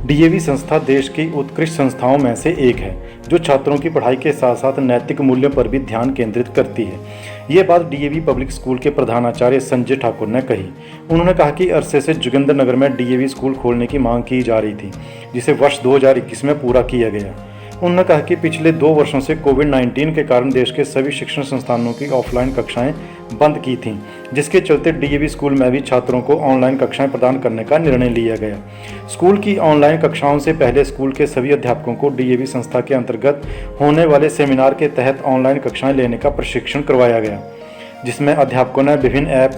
DAV संस्था देश की उत्कृष्ट संस्थाओं में से एक है जो छात्रों की पढ़ाई के साथ साथ नैतिक मूल्यों पर भी ध्यान केंद्रित करती है। ये बात डीएवी पब्लिक स्कूल के प्रधानाचार्य संजय ठाकुर ने कही। उन्होंने कहा कि अरसे से जोगिंद्रनगर में डीएवी स्कूल खोलने की मांग की जा रही थी, जिसे वर्ष 2021 में पूरा किया गया। उन्होंने कहा कि पिछले 2 वर्षों से कोविड-19 के कारण देश के सभी शिक्षण संस्थानों की ऑफलाइन कक्षाएं बंद की थीं, जिसके चलते डीएवी स्कूल में भी छात्रों को ऑनलाइन कक्षाएं प्रदान करने का निर्णय लिया गया। स्कूल की ऑनलाइन कक्षाओं से पहले स्कूल के सभी अध्यापकों को डीएवी संस्था के अंतर्गत होने वाले सेमिनार के तहत ऑनलाइन कक्षाएं लेने का प्रशिक्षण करवाया गया, जिसमें अध्यापकों ने विभिन्न ऐप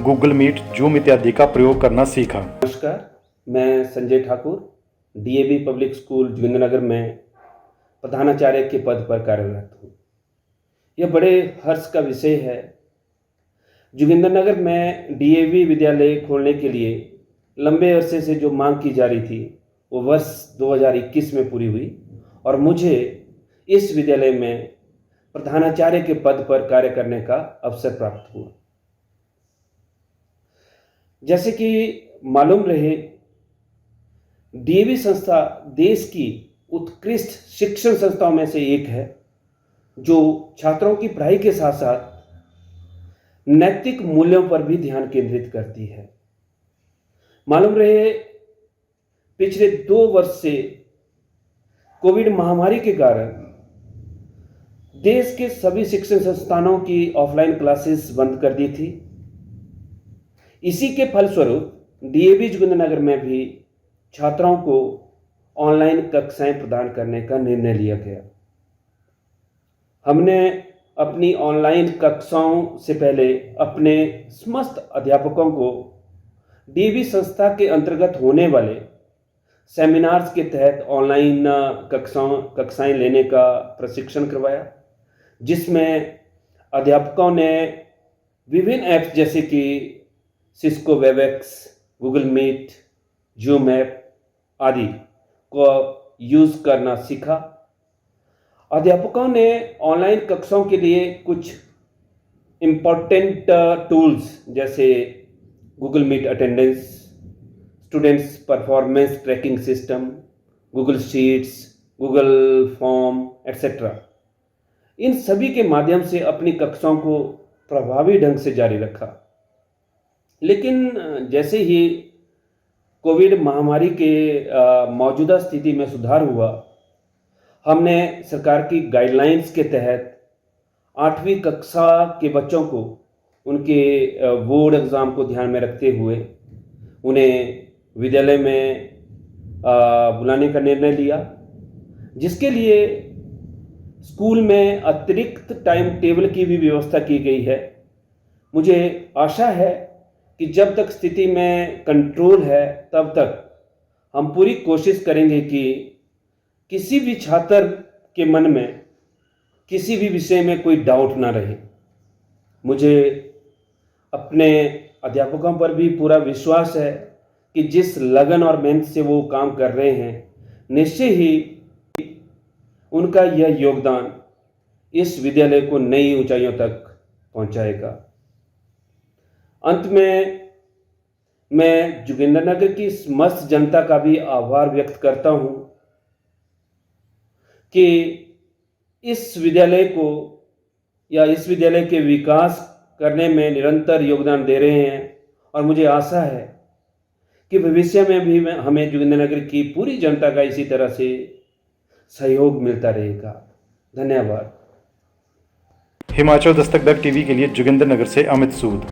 गूगल मीट, जूम इत्यादि का प्रयोग करना सीखा। नमस्कार, मैं Sanjay Thakur DAV public school Jogindernagar में प्रधानाचार्य के पद पर कार्यरत हूँ। यह बड़े हर्ष का विषय है। जोगिंद्रनगर में डीएवी विद्यालय खोलने के लिए लंबे अरसे से जो मांग की जा रही थी वो वर्ष 2021 में पूरी हुई और मुझे इस विद्यालय में प्रधानाचार्य के पद पर कार्य करने का अवसर प्राप्त हुआ। जैसे कि मालूम रहे, डीएवी संस्था देश की उत्कृष्ट शिक्षण संस्थाओं में से एक है जो छात्रों की पढ़ाई के साथ साथ नैतिक मूल्यों पर भी ध्यान केंद्रित करती है। मालूम रहे, पिछले 2 वर्ष से कोविड महामारी के कारण देश के सभी शिक्षण संस्थानों की ऑफलाइन क्लासेस बंद कर दी थी। इसी के फलस्वरूप डीएवी जोगिंद्रनगर में भी छात्रों को ऑनलाइन कक्षाएं प्रदान करने का निर्णय लिया गया। हमने अपनी ऑनलाइन कक्षाओं से पहले अपने समस्त अध्यापकों को डीएवी संस्था के अंतर्गत होने वाले सेमिनार्स के तहत ऑनलाइन कक्षाएं लेने का प्रशिक्षण करवाया, जिसमें अध्यापकों ने विभिन्न ऐप्स जैसे कि Cisco Webex, Google Meet, Zoom app आदि को यूज़ करना सीखा। अध्यापकों ने ऑनलाइन कक्षाओं के लिए कुछ इम्पोर्टेंट टूल्स जैसे Google Meet attendance, students performance tracking system, Google Sheets, Google form etcetera, इन सभी के माध्यम से अपनी कक्षाओं को प्रभावी ढंग से जारी रखा। लेकिन जैसे ही कोविड महामारी के मौजूदा स्थिति में सुधार हुआ, हमने सरकार की गाइडलाइंस के तहत 8वीं कक्षा के बच्चों को उनके बोर्ड एग्ज़ाम को ध्यान में रखते हुए उन्हें विद्यालय में बुलाने का निर्णय लिया, जिसके लिए स्कूल में अतिरिक्त टाइम टेबल की भी व्यवस्था की गई है। मुझे आशा है कि जब तक स्थिति में कंट्रोल है तब तक हम पूरी कोशिश करेंगे कि किसी भी छात्र के मन में किसी भी विषय में कोई डाउट ना रहे। मुझे अपने अध्यापकों पर भी पूरा विश्वास है कि जिस लगन और मेहनत से वो काम कर रहे हैं, निश्चय ही उनका यह योगदान इस विद्यालय को नई ऊंचाइयों तक पहुंचाएगा। अंत में मैं जोगिंद्रनगर की समस्त जनता का भी आभार व्यक्त करता हूं कि इस विद्यालय को या इस विद्यालय के विकास करने में निरंतर योगदान दे रहे हैं और मुझे आशा है कि भविष्य में भी हमें जोगिंद्रनगर की पूरी जनता का इसी तरह से सहयोग मिलता रहेगा। धन्यवाद। हिमाचल दस्तक टीवी के लिए जोगिंद्रनगर से अमित सूद।